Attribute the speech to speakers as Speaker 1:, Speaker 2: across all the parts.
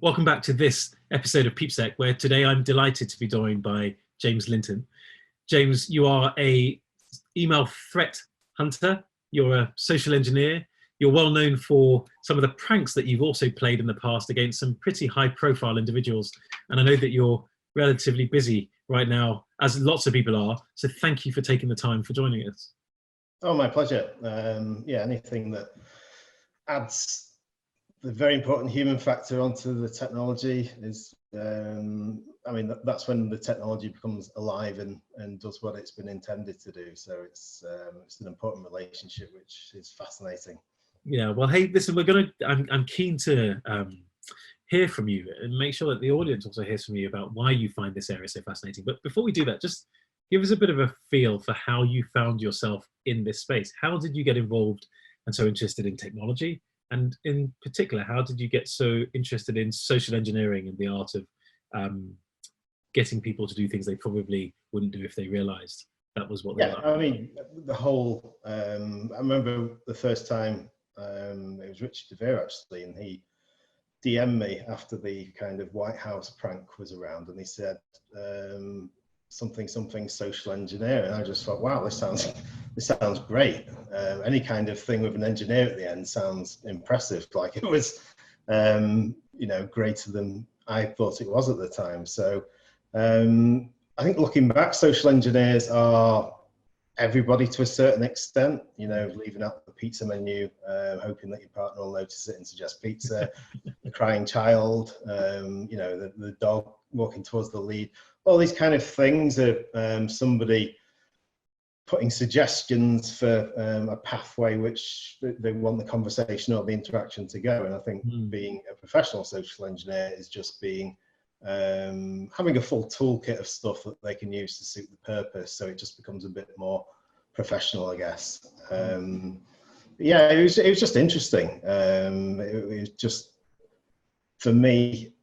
Speaker 1: Welcome back to this episode of PeepSec, where today I'm delighted to be joined by James Linton. James, you are a email threat hunter. You're a social engineer. You're well known for some of the pranks that you've also played in the past against some pretty high-profile individuals. And I know that you're relatively busy right now, as lots of people are. So thank you for taking the time for joining us.
Speaker 2: Oh, my pleasure. Yeah, anything that adds the very important human factor onto the technology is, I mean, that's when the technology becomes alive and does what it's been intended to do. So it's an important relationship, which is fascinating.
Speaker 1: Yeah, well, hey, listen, I'm keen to hear from you and make sure that the audience also hears from you about why you find this area so fascinating. But before we do that, just give us a bit of a feel for how you found yourself in this space. How did you get involved and so interested in technology? And in particular, how did you get so interested in social engineering and the art of getting people to do things they probably wouldn't do if they realized that was what they were?
Speaker 2: I mean, the whole, I remember the first time, it was Richard DeVere actually, and he DM'd me after the kind of White House prank was around, and he said, something social engineer, and I just thought, wow, this sounds great. Any kind of thing with an engineer at the end sounds impressive, like it was greater than I thought it was at the time. So I think looking back, social engineers are everybody to a certain extent, leaving out the pizza menu, hoping that your partner will notice it and suggest pizza, the crying child, the dog walking towards the lead. All these kind of things are somebody putting suggestions for a pathway which they want the conversation or the interaction to go. And I think being a professional social engineer is just being having a full toolkit of stuff that they can use to suit the purpose. So it just becomes a bit more professional, I guess. Yeah, it was just interesting. It was just, for me,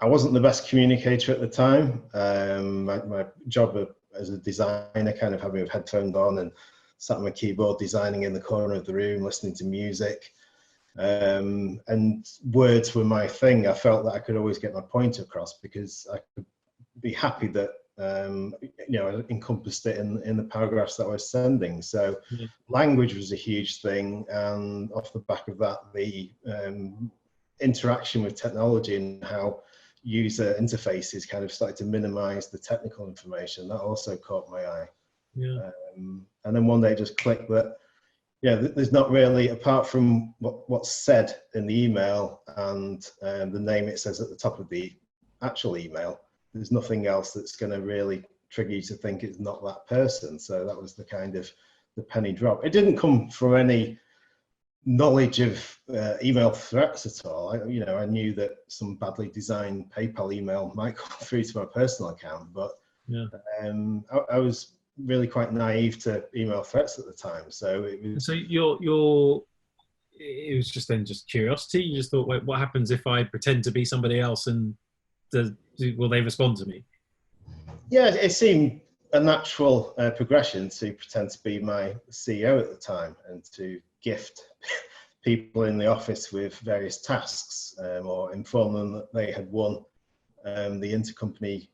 Speaker 2: I wasn't the best communicator at the time. My job as a designer, kind of having headphones on and sat on my keyboard designing in the corner of the room, listening to music. And words were my thing. I felt that I could always get my point across because I could be happy that I encompassed it in the paragraphs that I was sending. So language was a huge thing, and off the back of that, the interaction with technology and how user interfaces kind of started to minimize the technical information. That also caught my eye. And then one day it just clicked that there's not really, apart from what's said in the email and the name it says at the top of the actual email, there's nothing else that's going to really trigger you to think it's not that person. So that was the kind of the penny drop. It didn't come from any knowledge of email threats at all. I knew that some badly designed PayPal email might come through to my personal account, but I was really quite naive to email threats at the time. So it was.
Speaker 1: So it was just curiosity. You just thought, wait, what happens if I pretend to be somebody else, and will they respond to me?
Speaker 2: Yeah, it seemed a natural progression to pretend to be my CEO at the time and to gift people in the office with various tasks, or inform them that they had won the intercompany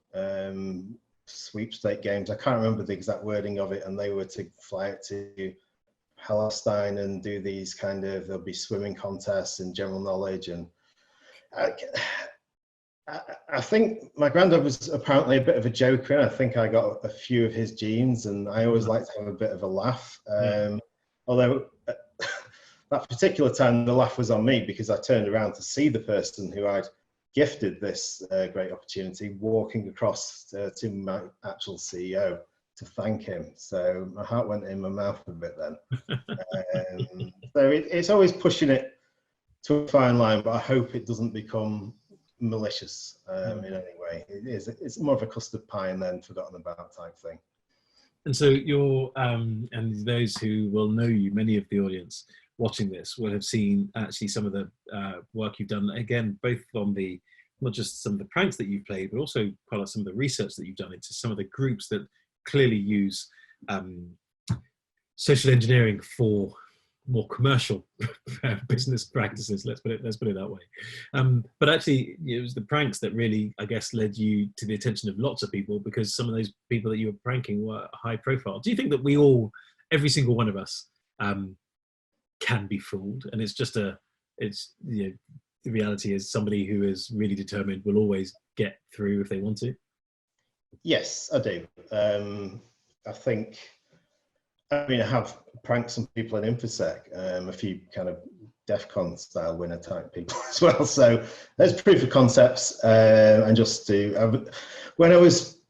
Speaker 2: sweepstake games. I can't remember the exact wording of it, and they were to fly it to Palestine and do these there'll be swimming contests and general knowledge. And I think my granddad was apparently a bit of a joker. I think I got a few of his genes, and I always like to have a bit of a laugh. Although that particular time the laugh was on me because I turned around to see the person who I'd gifted this great opportunity walking across to my actual CEO to thank him. So my heart went in my mouth a bit then. So it's always pushing it to a fine line, but I hope it doesn't become malicious in any way. It's more of a custard pie and then forgotten about type thing.
Speaker 1: And so you're, and those who will know you, many of the audience watching this will have seen actually some of the work you've done, again, both on the, not just some of the pranks that you've played, but also quite some of the research that you've done into some of the groups that clearly use social engineering for more commercial business practices. Let's put it that way. But actually, it was the pranks that really, I guess, led you to the attention of lots of people, because some of those people that you were pranking were high profile. Do you think that we all, every single one of us, can be fooled, and it's just the reality is somebody who is really determined will always get through if they want to?
Speaker 2: Yes, I do. I think, I mean, I have pranked some people in InfoSec, a few kind of DEF CON style winner type people as well. So there's proof of concepts, and just when I was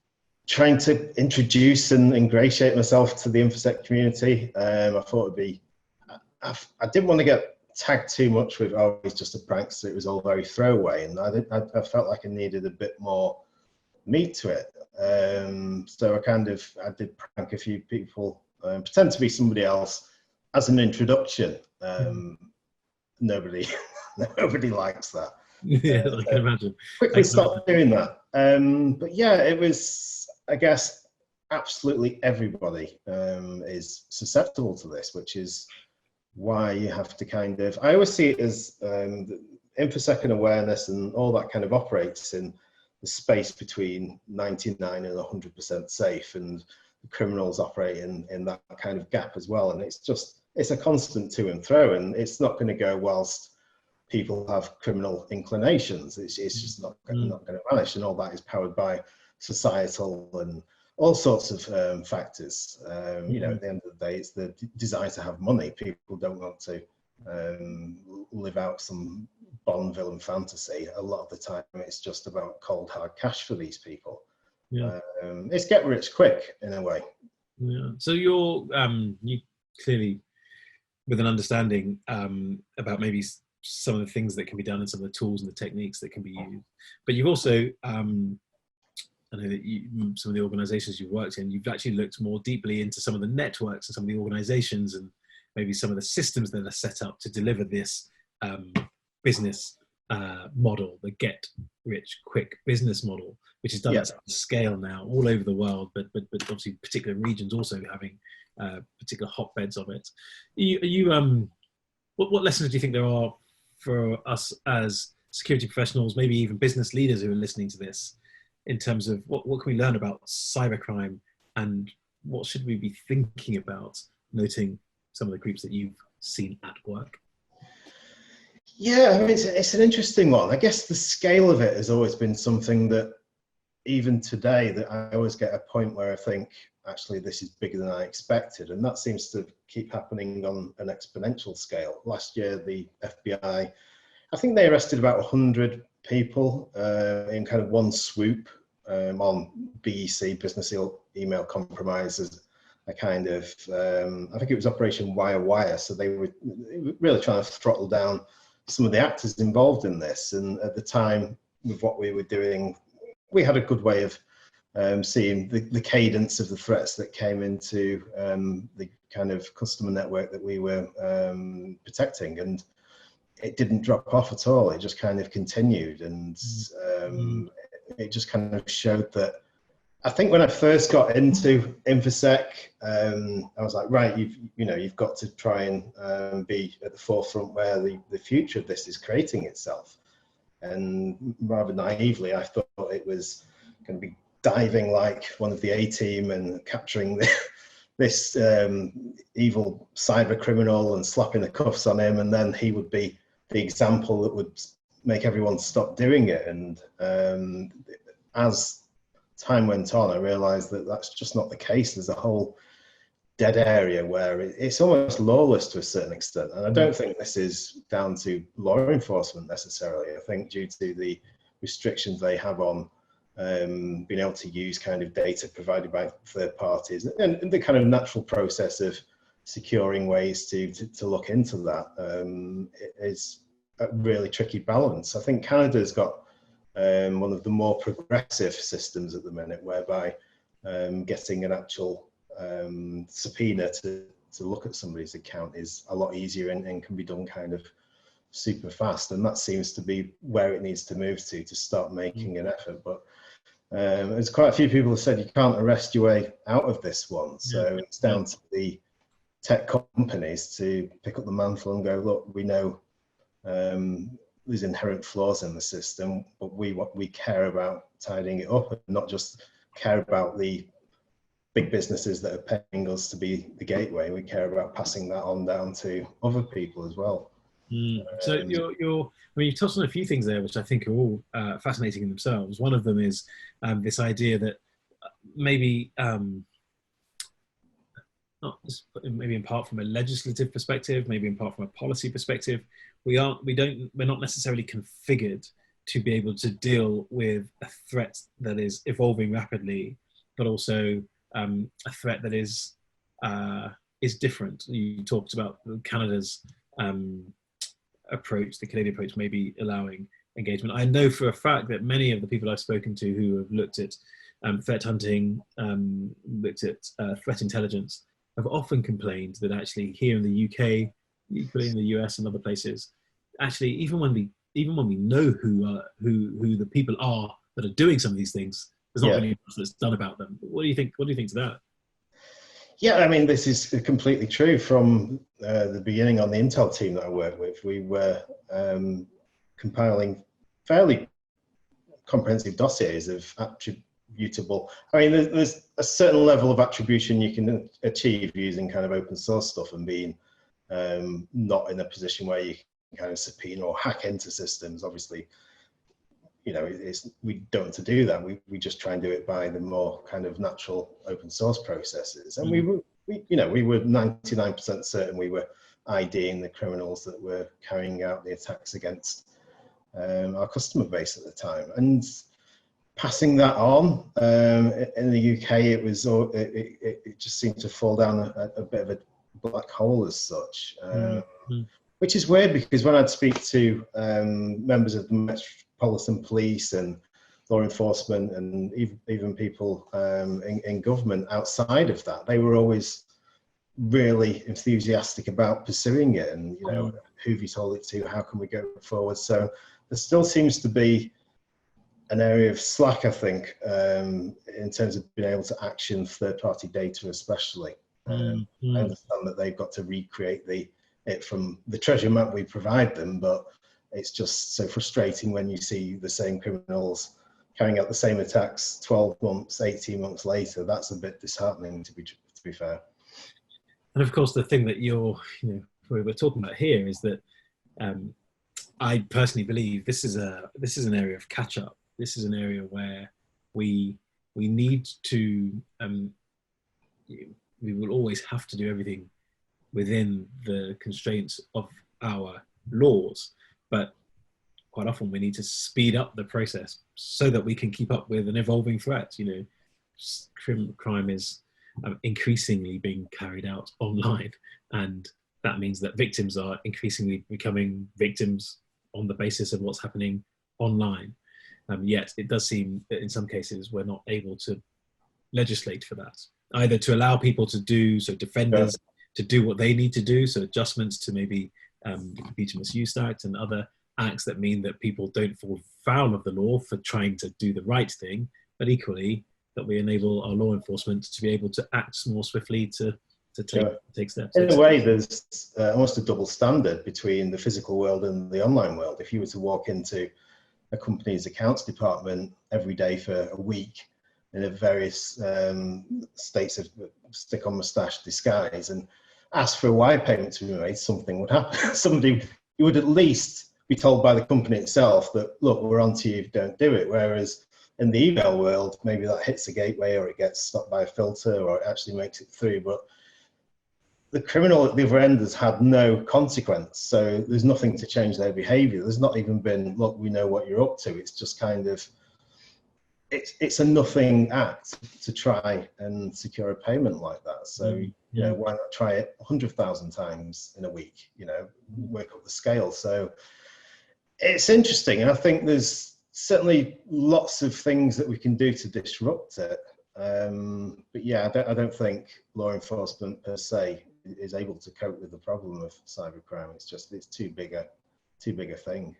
Speaker 2: trying to introduce and ingratiate myself to the InfoSec community, I thought it'd be, I didn't want to get tagged too much with, oh, it's just a prank, so it was all very throwaway, and I felt like I needed a bit more meat to it. So I did prank a few people, pretend to be somebody else as an introduction. Nobody likes that.
Speaker 1: Yeah, I can imagine.
Speaker 2: Quickly stopped doing that. But yeah, it was, I guess, absolutely everybody is susceptible to this, which is why you have to kind of, I always see it as InfoSec and awareness and all that kind of operates in the space between 99 and 100% safe, and the criminals operate in that kind of gap as well. And it's a constant to and fro, and it's not going to go whilst people have criminal inclinations. It's just not going to vanish, and all that is powered by societal and all sorts of factors. You know, at the end of the day, it's the desire to have money. People don't want to live out some Bond villain fantasy. A lot of the time, it's just about cold hard cash for these people. Yeah. It's get rich quick in a way.
Speaker 1: Yeah. So you clearly, with an understanding about maybe some of the things that can be done and some of the tools and the techniques that can be used, but you've also I know that some of the organizations you've worked in, you've actually looked more deeply into some of the networks and some of the organizations and maybe some of the systems that are set up to deliver this business model, the get rich quick business model, which is done at scale now all over the world, but obviously particular regions also having particular hotbeds of it. What lessons do you think there are for us as security professionals, maybe even business leaders who are listening to this, in terms of what can we learn about cybercrime, and what should we be thinking about, noting some of the groups that you've seen at work?
Speaker 2: Yeah, I mean, it's an interesting one. I guess the scale of it has always been something that, even today, that I always get a point where I think, actually, this is bigger than I expected. And that seems to keep happening on an exponential scale. Last year, the FBI, I think they arrested about 100 people in kind of one swoop on BEC, business email compromises. A kind of, I think it was Operation Wire. So they were really trying to throttle down some of the actors involved in this. And at the time, with what we were doing, we had a good way of seeing the cadence of the threats that came into the kind of customer network that we were protecting. And it didn't drop off at all. It just kind of continued. And it just kind of showed that, I think when I first got into InfoSec, I was like, right, you've got to try and be at the forefront where the future of this is creating itself. And rather naively, I thought it was going to be diving like one of the A-team and capturing this evil cyber criminal and slapping the cuffs on him, and then he would be the example that would make everyone stop doing it. And as time went on, I realized that that's just not the case. There's a whole dead area where it's almost lawless to a certain extent. And I don't think this is down to law enforcement necessarily. I think due to the restrictions they have on being able to use kind of data provided by third parties, and the kind of natural process of securing ways to look into that is a really tricky balance. I think Canada's got one of the more progressive systems at the minute, whereby getting an actual subpoena to look at somebody's account is a lot easier and can be done kind of super fast. And that seems to be where it needs to move to start making an effort. But there's quite a few people who said you can't arrest your way out of this one. So it's down to the tech companies to pick up the mantle and go, look, we know there's inherent flaws in the system, but we care about tidying it up, and not just care about the big businesses that are paying us to be the gateway. We care about passing that on down to other people as well.
Speaker 1: So you've touched on a few things there, which I think are all fascinating in themselves. One of them is this idea that maybe maybe in part from a legislative perspective, maybe in part from a policy perspective, we're not necessarily configured to be able to deal with a threat that is evolving rapidly, but also a threat that is different. You talked about Canada's approach, the Canadian approach, maybe allowing engagement. I know for a fact that many of the people I've spoken to who have looked at threat hunting, looked at threat intelligence, have often complained that actually here in the UK, equally in the US and other places, actually even when we know who the people are that are doing some of these things, there's not really much that's done about them. What do you think? What do you think to that?
Speaker 2: Yeah, I mean, this is completely true. From the beginning on the Intel team that I work with, we were compiling fairly comprehensive dossiers of attributable. I mean, there's a certain level of attribution you can achieve using kind of open source stuff and being not in a position where you can kind of subpoena or hack into systems. Obviously, you know, we don't want to do that. We just try and do it by the more kind of natural open source processes. And we were 99% certain we were IDing the criminals that were carrying out the attacks against our customer base at the time. And passing that on in the UK, it just seemed to fall down a bit of a black hole as such. Which is weird, because when I'd speak to members of the Metropolitan Police and law enforcement and even people in government outside of that, they were always really enthusiastic about pursuing it. And, you know, who have you told it to? How can we go forward? So there still seems to be an area of slack, I think, in terms of being able to action third-party data, especially. I understand that they've got to recreate it from the treasure map we provide them, but it's just so frustrating when you see the same criminals carrying out the same attacks 12 months, 18 months later. That's a bit disheartening, to be fair.
Speaker 1: And of course, the thing that we're talking about here is that I personally believe this is an area of catch up. This is an area where we need to we will always have to do everything within the constraints of our laws, but quite often we need to speed up the process so that we can keep up with an evolving threat. You know, crime is increasingly being carried out online, and that means that victims are increasingly becoming victims on the basis of what's happening online. Yet it does seem that in some cases we're not able to legislate for that, either to allow people to do so, defenders to do what they need to do, so adjustments to maybe the Computer Misuse Act and other acts that mean that people don't fall foul of the law for trying to do the right thing, but equally that we enable our law enforcement to be able to act more swiftly to take steps.
Speaker 2: In a way, there's almost a double standard between the physical world and the online world. If you were to walk into a company's accounts department every day for a week in a various states of stick on moustache disguise and ask for a wire payment to be made, something would happen. You would at least be told by the company itself that, look, we're on to you, don't do it. Whereas in the email world, maybe that hits a gateway or it gets stopped by a filter or it actually makes it through. But the criminal at the other end has had no consequence. So there's nothing to change their behavior. There's not even been, look, we know what you're up to. It's just kind of, it's a nothing act to try and secure a payment like that. So, you know, why not try it 100,000 times in a week, you know, work up the scale. So it's interesting. And I think there's certainly lots of things that we can do to disrupt it. But yeah, I don't think law enforcement per se is able to cope with the problem of cybercrime. It's too big a thing.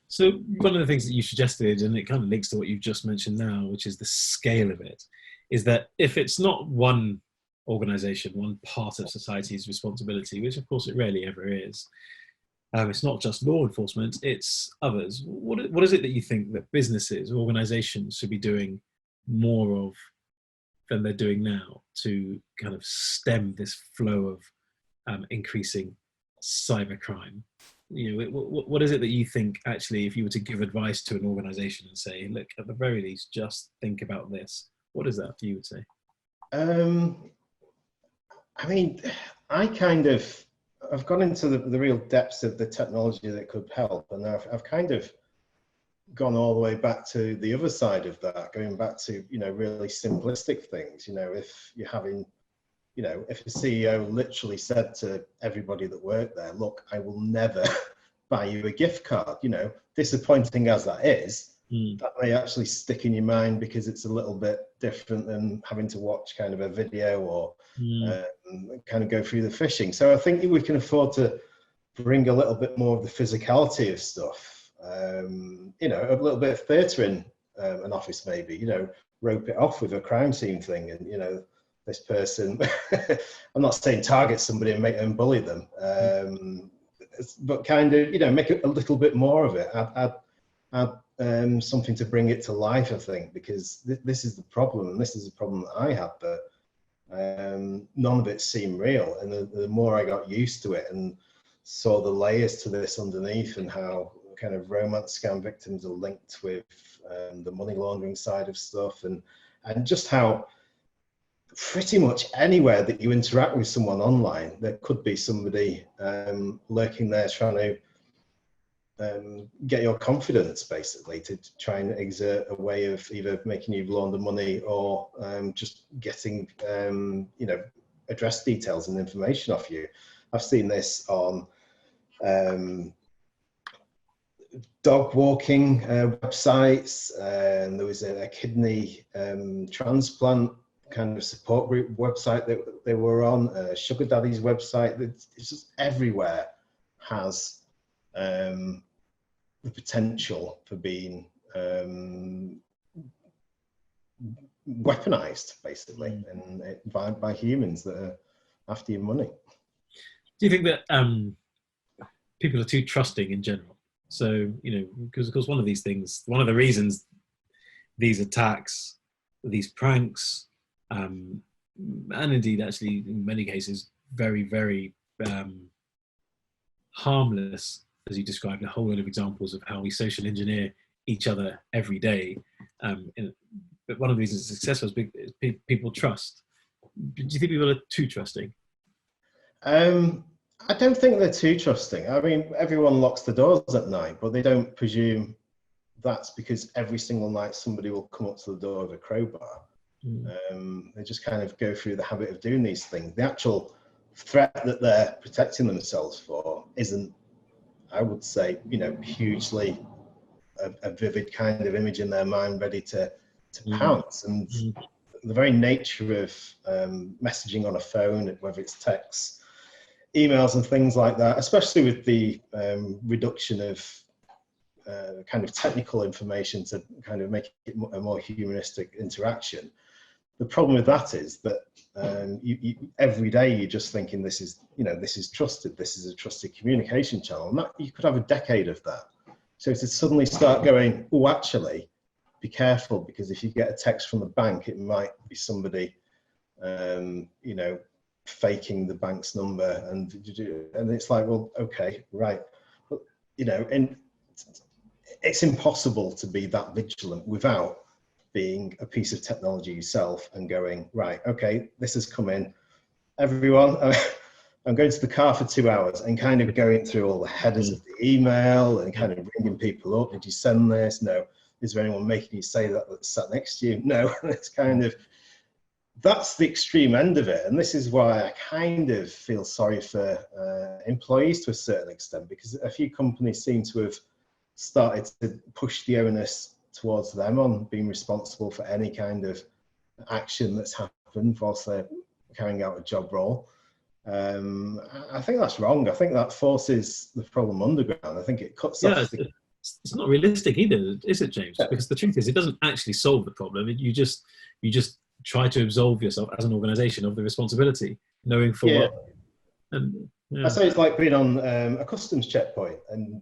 Speaker 1: So one of the things that you suggested, and it kind of links to what you've just mentioned now, which is the scale of it, is that if it's not one organization, one part of society's responsibility, which of course it rarely ever is. It's not just law enforcement, it's others. What is it that you think that businesses, organizations should be doing more of than they're doing now to kind of stem this flow of increasing cybercrime? You know, what is it that you think, actually, if you were to give advice to an organization and say, look, at the very least, just think about this, what is that you would say?
Speaker 2: I mean, I've gone into the real depths of the technology that could help, and I've kind of gone all the way back to the other side of that, going back to, you know, really simplistic things. You know, if you're having, you know, if a CEO literally said to everybody that worked there, look, I will never buy you a gift card, you know, disappointing as that is, that may actually stick in your mind because it's a little bit different than having to watch kind of a video or kind of go through the phishing. So I think we can afford to bring a little bit more of the physicality of stuff. You know, a little bit of theatre in an office, maybe, you know, rope it off with a crime scene thing, and, you know, this person, I'm not saying target somebody and make them bully them, but kind of, you know, make it a little bit more of it, add something to bring it to life, I think, because this is the problem, and this is the problem that I had, that none of it seemed real. And the more I got used to it and saw the layers to this underneath, and how kind of romance scam victims are linked with the money laundering side of stuff, and just how pretty much anywhere that you interact with someone online, there could be somebody lurking there trying to get your confidence, basically, to try and exert a way of either making you launder money or just getting you know, address details and information off you. I've seen this on dog walking websites, and there was a kidney transplant kind of support group website that they were on, Sugar Daddy's website. It's just everywhere has the potential for being weaponized, basically, and by humans that are after your money.
Speaker 1: Do you think that people are too trusting in general? So, you know, because of course one of these things, one of the reasons these attacks, these pranks, and indeed actually in many cases very, very harmless, as you described, a whole lot of examples of how we social engineer each other every day. But one of the reasons it's successful is people trust. Do you think people are too trusting?
Speaker 2: I don't think they're too trusting. I mean, everyone locks the doors at night, but they don't presume that's because every single night somebody will come up to the door with a crowbar. They just kind of go through the habit of doing these things. The actual threat that they're protecting themselves for isn't, I would say, you know, hugely a vivid kind of image in their mind ready to pounce. And the very nature of messaging on a phone, whether it's texts, emails and things like that, especially with the reduction of kind of technical information to kind of make it a more humanistic interaction. The problem with that is that you every day you're just thinking this is, you know, this is trusted, this is a trusted communication channel, and that you could have a decade of that. So to suddenly start going, oh, actually, be careful, because if you get a text from the bank, it might be somebody, you know, faking the bank's number, and it's like, well, okay, right, but, you know, and it's impossible to be that vigilant without being a piece of technology yourself and going, right, okay, this has come in, everyone, I'm going to the car for 2 hours, and kind of going through all the headers of the email and kind of ringing people up. Did you send this? No. Is there anyone making you say that that's sat next to you? No. It's kind of, that's the extreme end of it. And this is why I kind of feel sorry for employees to a certain extent, because a few companies seem to have started to push the onus towards them on being responsible for any kind of action that's happened whilst they're carrying out a job role. I think that's wrong. I think that forces the problem underground. I think it cuts off the...
Speaker 1: It's not realistic either, is it, James? Because the truth is, it doesn't actually solve the problem. You just try to absolve yourself as an organization of the responsibility, knowing full
Speaker 2: Yeah.
Speaker 1: well. And
Speaker 2: I say it's like being on a customs checkpoint and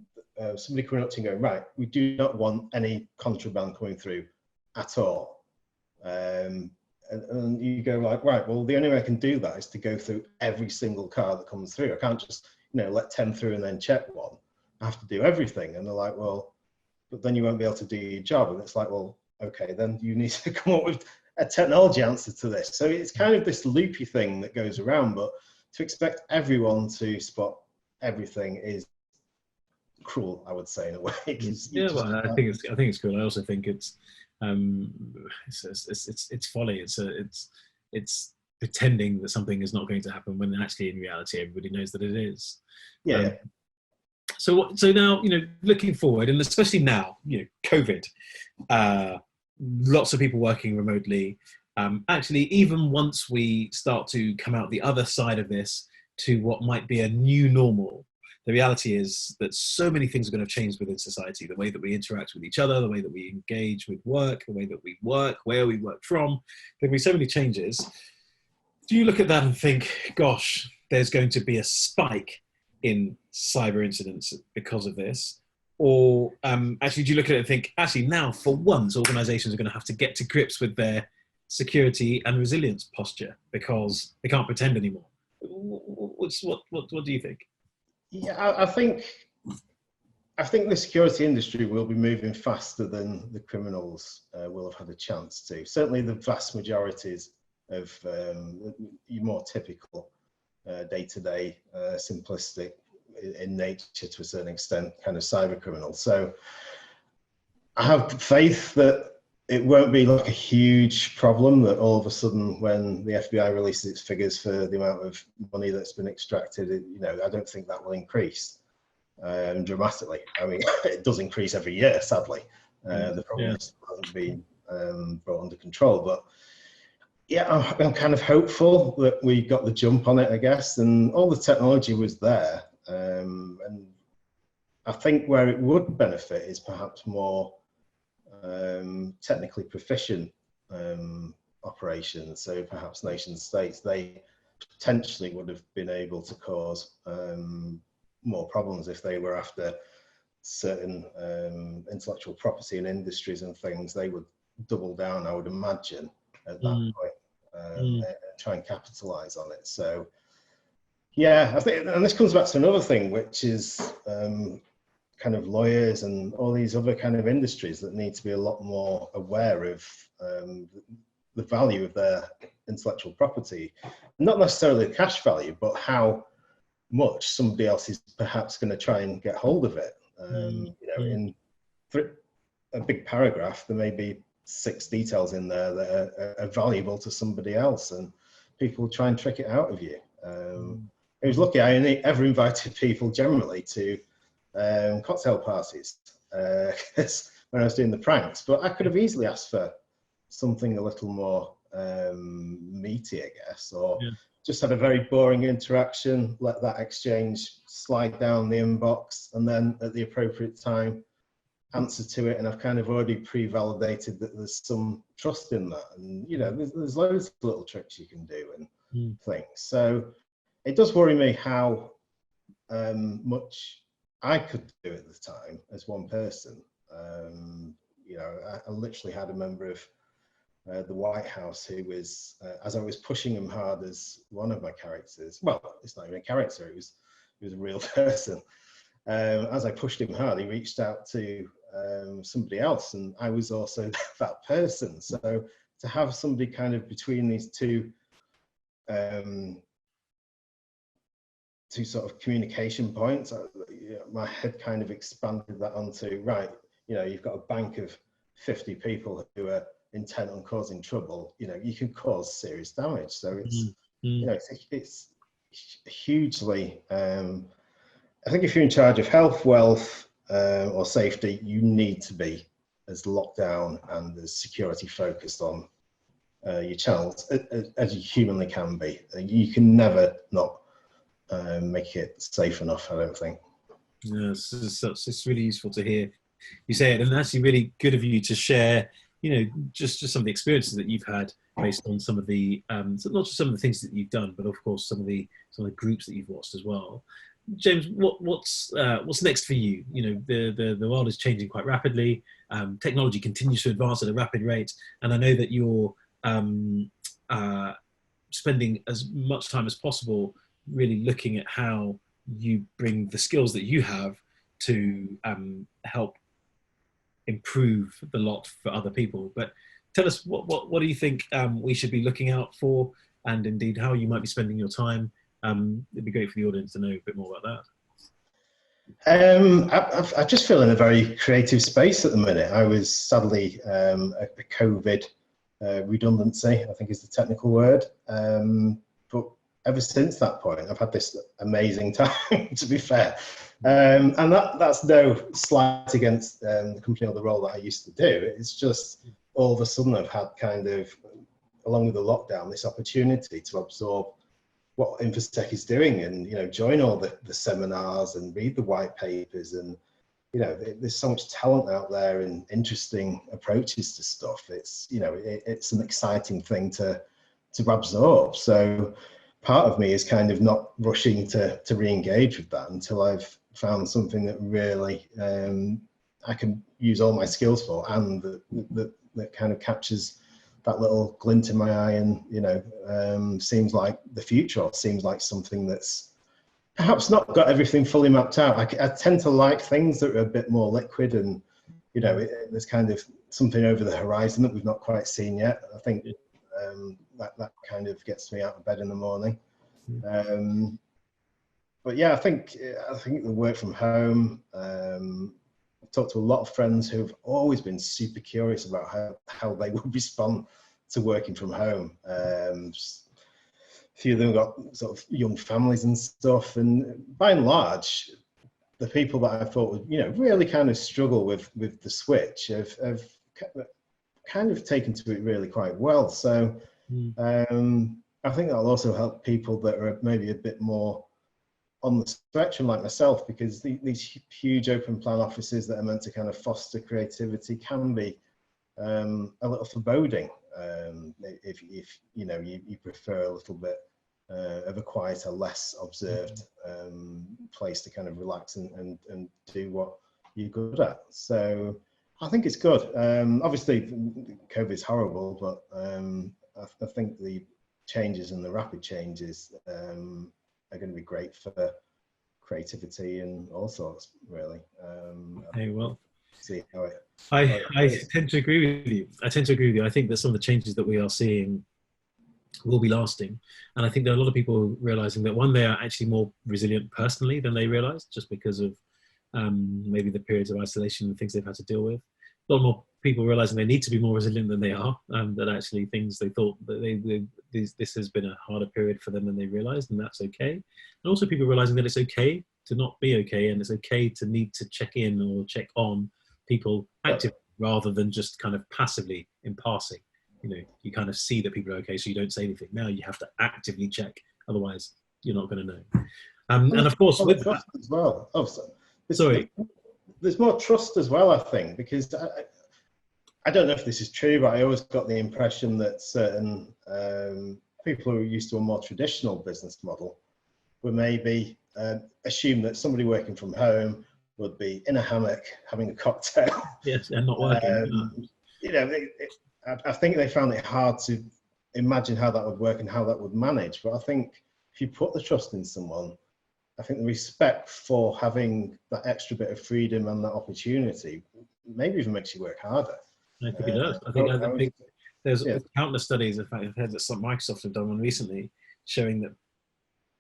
Speaker 2: somebody coming up to you and going, right, we do not want any contraband coming through at all. And you go like, right, well, the only way I can do that is to go through every single car that comes through. I can't just, let 10 through and then check one. I have to do everything. And they're like, well, but then you won't be able to do your job. And it's like, well, okay, then you need to come up with a technology answer to this. So it's kind of this loopy thing that goes around, but to expect everyone to spot everything is cruel, I would say, in a way.
Speaker 1: Yeah, well, I think it's cool. I also think it's folly. It's pretending that something is not going to happen when actually in reality everybody knows that it is.
Speaker 2: Yeah.
Speaker 1: So now, looking forward, and especially now, COVID, lots of people working remotely. Actually, even once we start to come out the other side of this to what might be a new normal, the reality is that so many things are going to change within society. The way that we interact with each other, the way that we engage with work, the way that we work, where we work from. There will be so many changes. Do you look at that and think, gosh, there's going to be a spike in cyber incidents because of this? Or actually, do you look at it and think, actually, now for once, organizations are going to have to get to grips with their security and resilience posture because they can't pretend anymore? What do you think?
Speaker 2: Yeah, I think the security industry will be moving faster than the criminals will have had a chance to. Certainly the vast majorities of your more typical day-to-day, simplistic in nature to a certain extent kind of cyber criminals. So I have faith that it won't be like a huge problem that all of a sudden when the FBI releases its figures for the amount of money that's been extracted, I don't think that will increase dramatically. I mean, it does increase every year, sadly. The problem hasn't been brought under control, but yeah, I'm kind of hopeful that we got the jump on it, I guess, and all the technology was there. And I think where it would benefit is perhaps more technically proficient operations. So perhaps nation states, they potentially would have been able to cause more problems if they were after certain intellectual property and industries and things. They would double down, I would imagine, at that point, and try and capitalize on it. So yeah, I think, and this comes back to another thing, which is kind of lawyers and all these other kind of industries that need to be a lot more aware of the value of their intellectual property, not necessarily the cash value, but how much somebody else is perhaps going to try and get hold of it. In a big paragraph, there may be 6 details in there that are valuable to somebody else, and people try and trick it out of you. I was lucky; I only ever invited people generally to cocktail parties when I was doing the pranks, but I could have easily asked for something a little more meaty, I guess, or just had a very boring interaction, let that exchange slide down the inbox, and then at the appropriate time answer to it, and I've kind of already pre-validated that there's some trust in that, and there's loads of little tricks you can do and things. So it does worry me how much I could do at the time as one person. I literally had a member of the White House who was, as I was pushing him hard as one of my characters, well, it's not even a character, it was a real person. As I pushed him hard, he reached out to somebody else, and I was also that person. So to have somebody kind of between these two sort of communication points, my head kind of expanded that onto, right, you've got a bank of 50 people who are intent on causing trouble, you can cause serious damage. So it's hugely, I think if you're in charge of health, wealth, or safety, you need to be as locked down and as security focused on your channels as you humanly can be. You can never not make it safe enough, I don't think.
Speaker 1: Yes, it's really useful to hear you say it, and actually really good of you to share just some of the experiences that you've had based on some of the, so not just some of the things that you've done, but of course some of the groups that you've watched as well. James, what's next for you? The world is changing quite rapidly. Technology continues to advance at a rapid rate, and I know that you're spending as much time as possible really looking at how you bring the skills that you have to help improve the lot for other people. But tell us, what do you think we should be looking out for, and indeed how you might be spending your time? It'd be great for the audience to know a bit more about
Speaker 2: that. I just feel in a very creative space at the minute. I was sadly a COVID redundancy, I think is the technical word. But ever since that point, I've had this amazing time, to be fair. And that's no slight against the company or the role that I used to do. It's just all of a sudden I've had kind of, along with the lockdown, this opportunity to absorb what PeepSec is doing and, join all the seminars and read the white papers. And, there's so much talent out there and interesting approaches to stuff. It's, it's an exciting thing to absorb. So part of me is kind of not rushing to re-engage with that until I've found something that really I can use all my skills for, and that kind of captures that little glint in my eye and, seems like the future, or seems like something that's perhaps not got everything fully mapped out. I tend to like things that are a bit more liquid and, there's kind of something over the horizon that we've not quite seen yet. I think that kind of gets me out of bed in the morning. But yeah, I think the work from home, I've talked to a lot of friends who've always been super curious about how they would respond to working from home. A few of them got sort of young families and stuff, and by and large, the people that I thought would, really kind of struggle with the switch have kind of taken to it really quite well. So I think that'll also help people that are maybe a bit more on the spectrum like myself, because these huge open plan offices that are meant to kind of foster creativity can be a little foreboding if you prefer a little bit of a quieter, less observed place to kind of relax and do what you're good at. So I think it's good. Obviously, COVID is horrible, but I think the changes and the rapid changes are going to be great for creativity and all sorts, really.
Speaker 1: See how I tend to agree with you. I think that some of the changes that we are seeing will be lasting, and I think there are a lot of people realizing that, one, they are actually more resilient personally than they realized, just because of maybe the periods of isolation and things they've had to deal with. A lot more people realizing they need to be more resilient than they are, that actually things they thought that this has been a harder period for them than they realized, and that's okay. And also people realizing that it's okay to not be okay, and it's okay to need to check in or check on people actively rather than just kind of passively in passing. You kind of see that people are okay, so you don't say anything. Now you have to actively check, otherwise you're not going to know. And of course, with
Speaker 2: trust as well. Oh,
Speaker 1: sorry.
Speaker 2: There's more trust as well, I think, because I don't know if this is true, but I always got the impression that certain people who are used to a more traditional business model would maybe assume that somebody working from home would be in a hammock having a cocktail.
Speaker 1: Yes, and not working.
Speaker 2: I think they found it hard to imagine how that would work and how that would manage. But I think if you put the trust in someone, I think the respect for having that extra bit of freedom and that opportunity maybe even makes you work harder.
Speaker 1: I think it does. I think there's countless studies. In fact, I've heard that Microsoft have done one recently showing that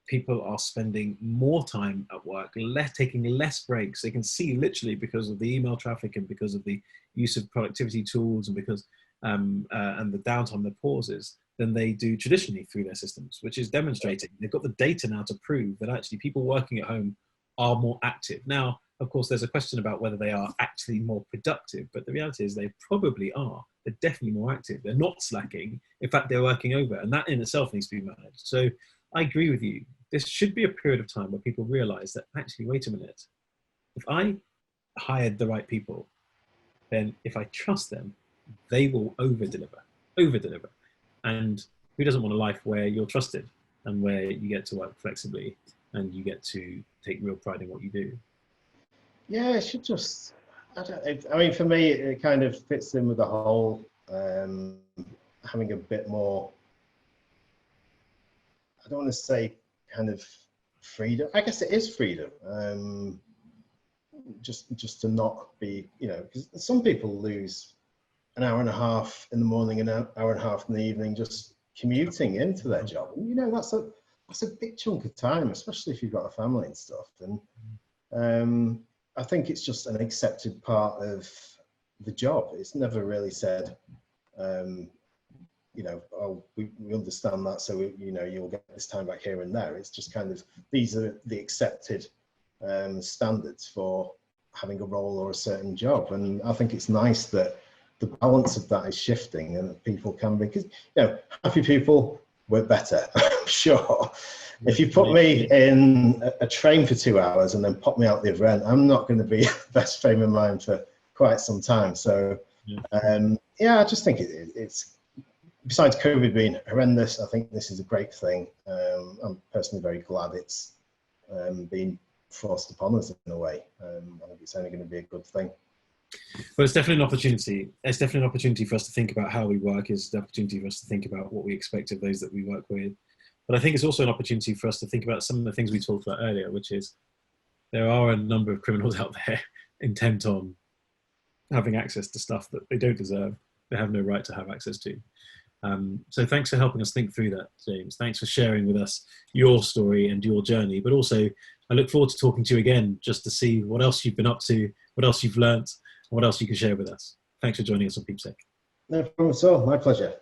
Speaker 1: people are spending more time at work, taking less breaks. They can see literally because of the email traffic and because of the use of productivity tools and because and the downtime, the pauses, than they do traditionally through their systems, which is demonstrating they've got the data now to prove that actually people working at home are more active. Now, of course, there's a question about whether they are actually more productive, but the reality is they probably are. They're definitely more active. They're not slacking. In fact, they're working over, and that in itself needs to be managed. So I agree with you. This should be a period of time where people realize that actually, wait a minute, if I hired the right people, then if I trust them, they will over deliver. And who doesn't want a life where you're trusted and where you get to work flexibly and you get to take real pride in what you do?
Speaker 2: Yeah, it should just, I mean, for me, it kind of fits in with the whole having a bit more, I don't want to say kind of freedom. I guess it is freedom. Just to not be, you know, because some people lose an hour and a half in the morning and an hour and a half in the evening just commuting into their job. And, you know, that's a big chunk of time, especially if you've got a family and stuff. And I think it's just an accepted part of the job. It's never really said, you know, oh, we understand that, so you know, you'll get this time back here and there. It's just kind of, these are the accepted standards for having a role or a certain job. And I think it's nice that the balance of that is shifting and that people can be, because, you know, happy people work better, I'm sure. If you put me in a train for 2 hours and then pop me out the other end, I'm not going to be the best frame of mind for quite some time. So, yeah, I just think it's, besides COVID being horrendous, I think this is a great thing. I'm personally very glad it's been forced upon us in a way. I think it's only going to be a good thing.
Speaker 1: Well, it's definitely an opportunity. It's definitely an opportunity for us to think about how we work. It's an opportunity for us to think about what we expect of those that we work with. But I think it's also an opportunity for us to think about some of the things we talked about earlier, which is there are a number of criminals out there intent on having access to stuff that they don't deserve, they have no right to have access to. So thanks for helping us think through that, James. Thanks for sharing with us your story and your journey. But also, I look forward to talking to you again just to see what else you've been up to, what else you've learnt, and what else you can share with us. Thanks for joining us on PeepSec.
Speaker 2: No problem at all. My pleasure.